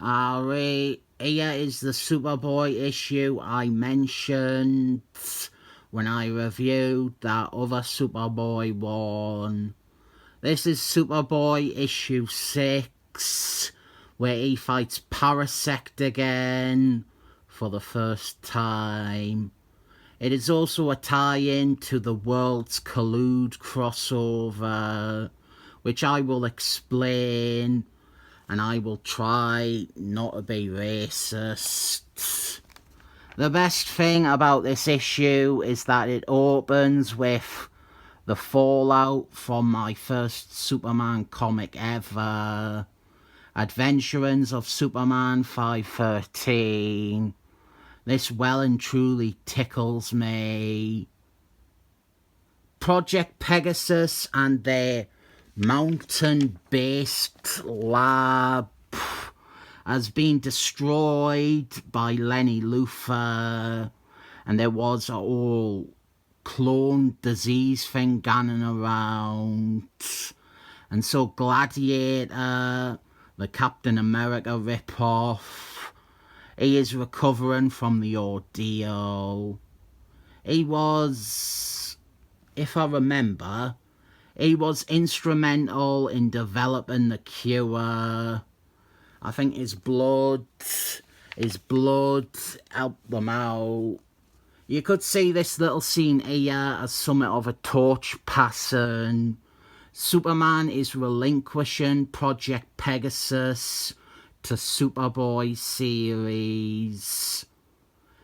Alright, here is the Superboy issue I mentioned when I reviewed that other Superboy one. This is Superboy issue 6, where he fights Parasect again for the first time. It is also a tie-in to the Worlds Collude crossover, which I will explain, and I will try not to be racist. The best thing about this issue is that it opens with the fallout from my first Superman comic ever, Adventurings of Superman 513. This well and truly tickles me. Project Pegasus and their mountain-based lab has been destroyed by Lenny Luthor, and there was a whole clone disease thing going around, and so Gladiator, the Captain America rip-off, he is recovering from the ordeal. He was, if I remember, he was instrumental in developing the cure. I think his blood helped them out. You could see this little scene here as somewhat of a torch passing. Superman is relinquishing Project Pegasus to Superboy series.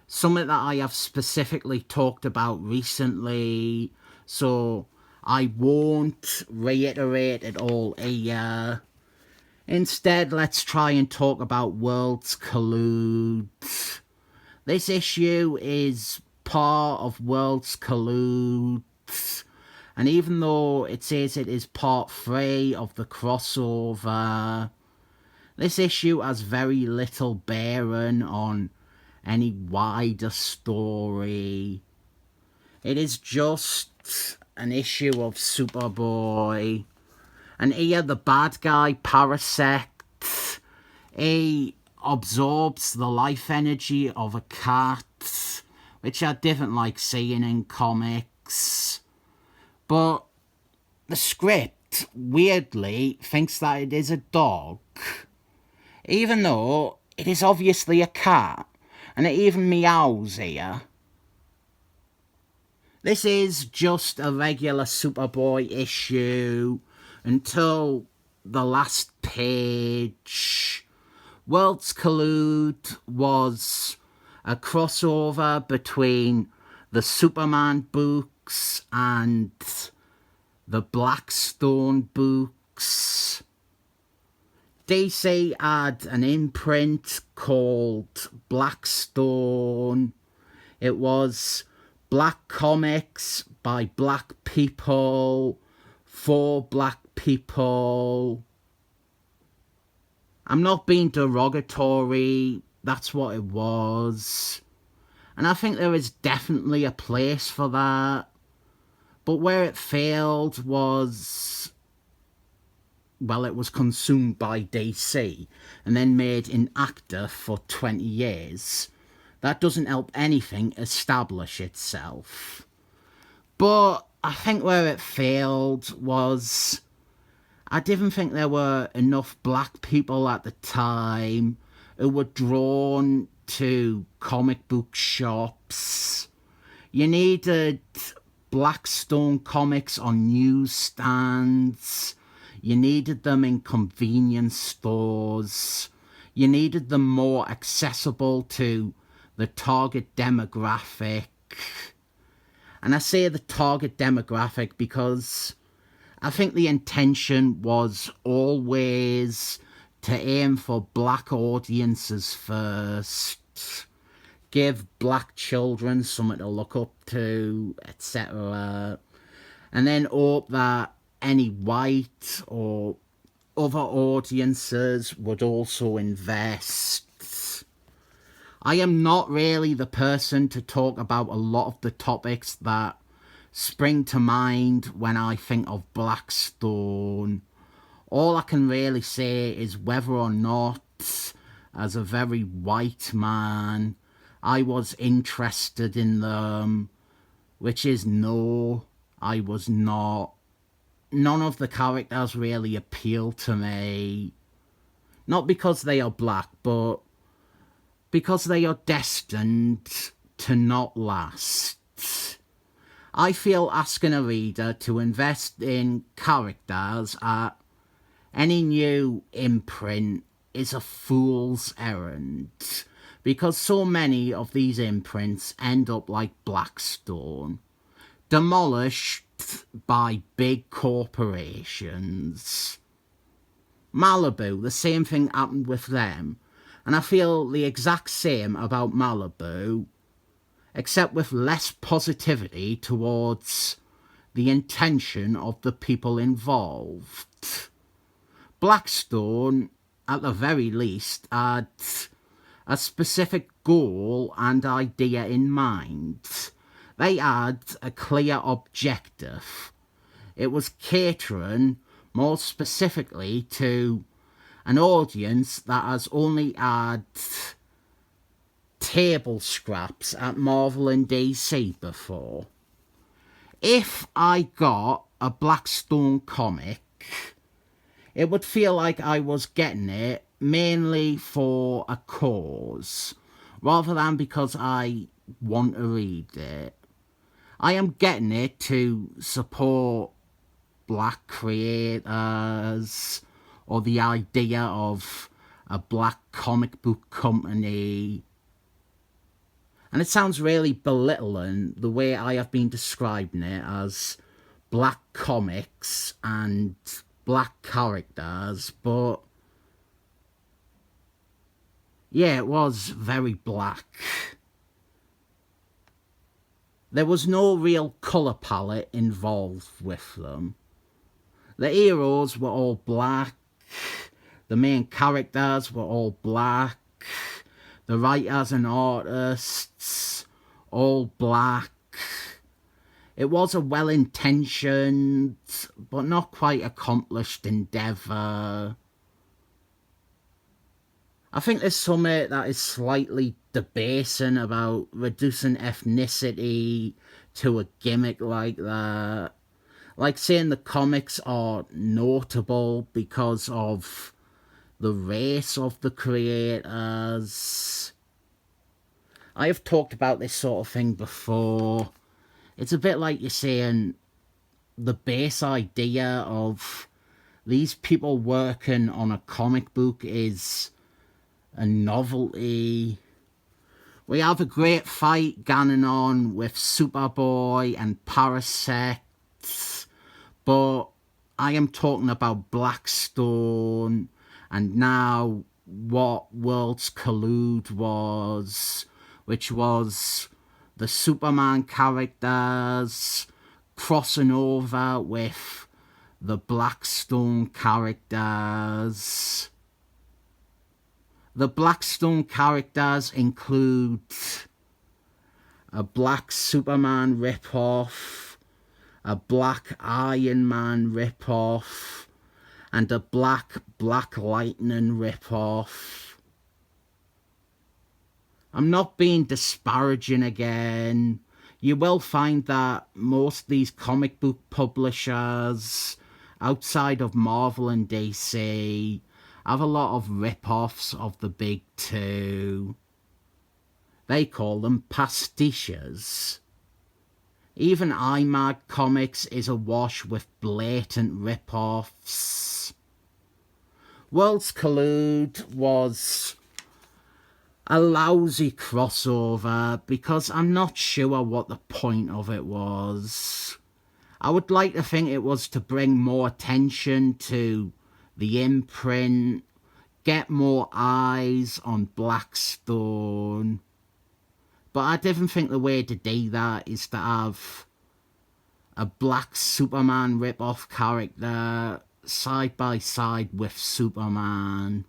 Something that I have specifically talked about recently, so I won't reiterate it all here. Instead, let's try and talk about Worlds Collude. This issue is part of Worlds Collude, and even though it says it is part 3 of the crossover, this issue has very little bearing on any wider story. It is just an issue of Superboy. And here the bad guy, Parasect, he absorbs the life energy of a cat, which I didn't like seeing in comics. But the script, weirdly, thinks that it is a dog, even though it is obviously a cat, and it even meows here. This is just a regular Superboy issue until the last page. Worlds Collude was a crossover between the Superman books and the Blackstone books. DC had an imprint called Blackstone. It was black comics by black people for black people. I'm not being derogatory, that's what it was. And I think there is definitely a place for that. But where it failed was, well, it was consumed by DC and then made inactive for 20 years. That doesn't help anything establish itself. But I think where it failed was, I didn't think there were enough black people at the time who were drawn to comic book shops. You needed Blackstone comics on newsstands. You needed them in convenience stores. You needed them more accessible to the target demographic. And I say the target demographic because I think the intention was always to aim for black audiences first. Give black children something to look up to, etc. And then hope that any white or other audiences would also invest. I am not really the person to talk about a lot of the topics that spring to mind when I think of Blackstone. All I can really say is whether or not as a very white man, I was interested in them, which is no, I was not. None of the characters really appeal to me. Not because they are black, but because they are destined to not last. I feel asking a reader to invest in characters at any new imprint is a fool's errand, because so many of these imprints end up like Blackstone, demolished by big corporations. Malibu, the same thing happened with them, and I feel the exact same about Malibu, except with less positivity towards the intention of the people involved. Blackstone, at the very least, had a specific goal and idea in mind. They had a clear objective. It was catering more specifically to an audience that has only had table scraps at Marvel and DC before. If I got a Blackstone comic, it would feel like I was getting it mainly for a cause, rather than because I want to read it. I am getting it to support black creators, or the idea of a black comic book company. And it sounds really belittling the way I have been describing it as black comics and black characters, but yeah, it was very black. There was no real colour palette involved with them. The heroes were all black, the main characters were all black, the writers and artists, all black. It was a well-intentioned, but not quite accomplished endeavour. I think there's something that is slightly debasing about reducing ethnicity to a gimmick like that. Like saying the comics are notable because of the race of the creators. I have talked about this sort of thing before. It's a bit like you're saying the base idea of these people working on a comic book is a novelty. We have a great fight going on with Superboy and Parasect, but I am talking about Blackstone and now what Worlds Collude was, which was the Superman characters crossing over with the Blackstone characters. The Blackstone characters include a black Superman ripoff, a black Iron Man ripoff, and a black Lightning ripoff. I'm not being disparaging again. You will find that most of these comic book publishers outside of Marvel and DC have a lot of rip-offs of the big two. They call them pastiches. Even IMAG Comics is awash with blatant rip-offs. Worlds Collude was a lousy crossover because I'm not sure what the point of it was. I would like to think it was to bring more attention to the imprint, get more eyes on Blackstone. But I didn't think the way to do that is to have a black Superman rip-off character side by side with Superman.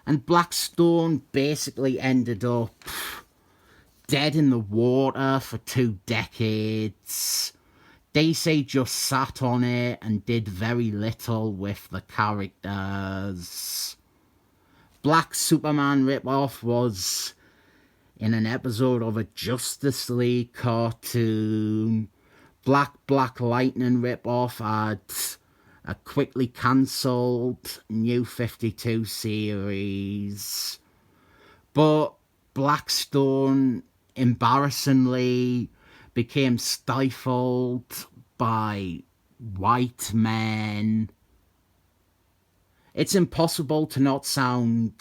And Blackstone basically ended up dead in the water for 2 decades. DC just sat on it and did very little with the characters. Black Superman ripoff was in an episode of a Justice League cartoon. Black Lightning ripoff had a quickly cancelled New 52 series. But Blackstone embarrassingly became stifled by white men. It's impossible to not sound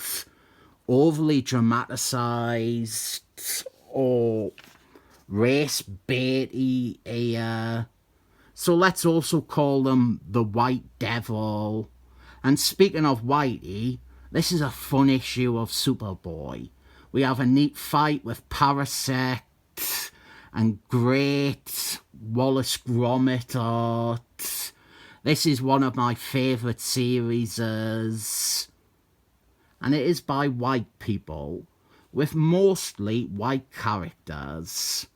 overly dramatised or race baity here. So let's also call them the White Devil. And speaking of Whitey, this is a fun issue of Superboy. We have a neat fight with Parasect and great Wallace Grummett art. This is one of my favourite series, and it is by white people, with mostly white characters.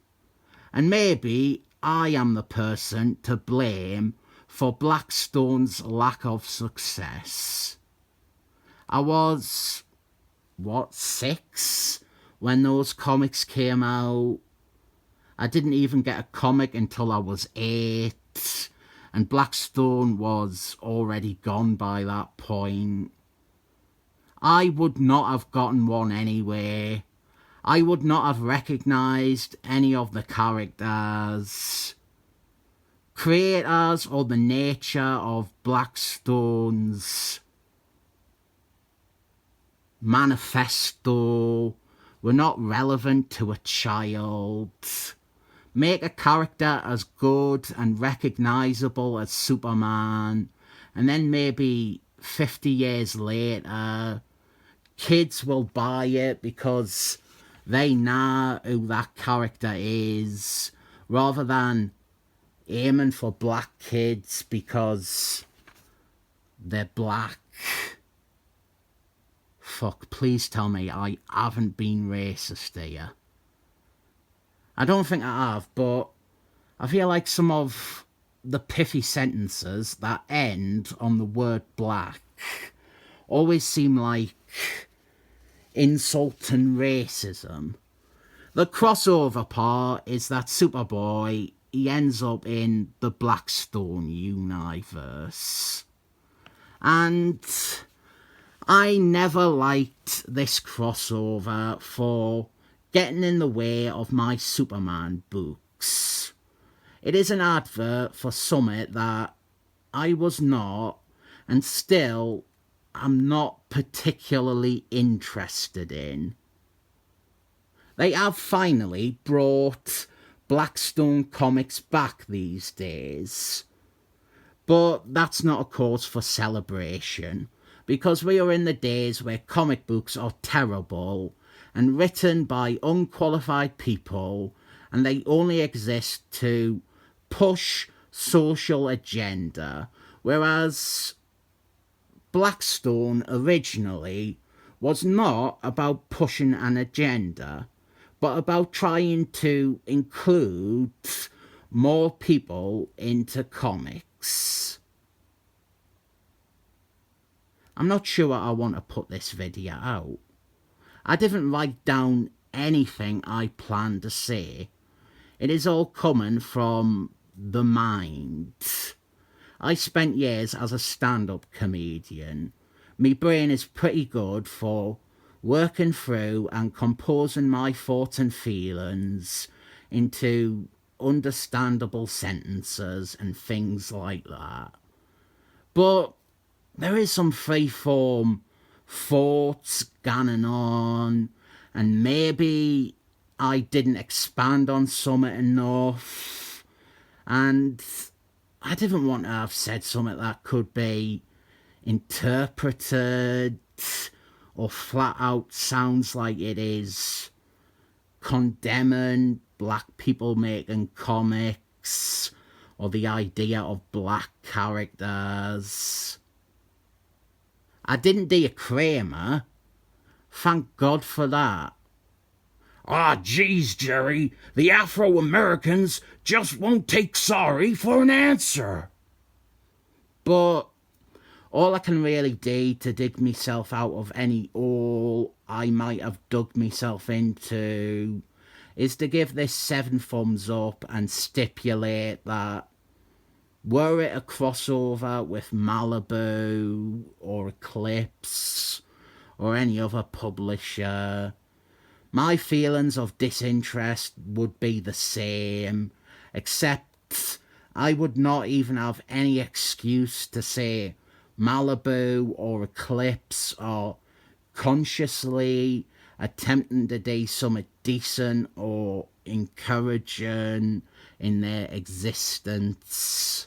And maybe I am the person to blame for Blackstone's lack of success. I was, 6 when those comics came out? I didn't even get a comic until I was 8. And Blackstone was already gone by that point. I would not have gotten one anyway. I would not have recognised any of the characters. Creators or the nature of Blackstone's manifesto were not relevant to a child. Make a character as good and recognisable as Superman, and then maybe 50 years later, kids will buy it because they know who that character is, rather than aiming for black kids because they're black. Fuck, please tell me I haven't been racist here. I don't think I have, but I feel like some of the pithy sentences that end on the word black always seem like insult and racism. The crossover part is that Superboy, he ends up in the Blackstone universe. And I never liked this crossover for getting in the way of my Superman books. It is an advert for something that I was not, and still am not particularly interested in. They have finally brought Blackstone comics back these days, but that's not a cause for celebration, because we are in the days where comic books are terrible and written by unqualified people, and they only exist to push social agenda, whereas Blackstone originally was not about pushing an agenda, but about trying to include more people into comics. I'm not sure I want to put this video out. I didn't write down anything I planned to say. It is all coming from the mind. I spent years as a stand-up comedian. My brain is pretty good for working through and composing my thoughts and feelings into understandable sentences and things like that. But there is some free-form thoughts going on, and maybe I didn't expand on something enough, and I didn't want to have said something that could be interpreted or flat out sounds like it is condemning black people making comics or the idea of black characters. I didn't do a Kramer. Thank God for that. Ah, geez, Jerry, the Afro-Americans just won't take sorry for an answer. But All I can really do to dig myself out of any hole I might have dug myself into is to give this 7 thumbs up and stipulate that were it a crossover with Malibu or Eclipse or any other publisher, my feelings of disinterest would be the same, except I would not even have any excuse to say Malibu or Eclipse are consciously attempting to do something decent or encouraging in their existence.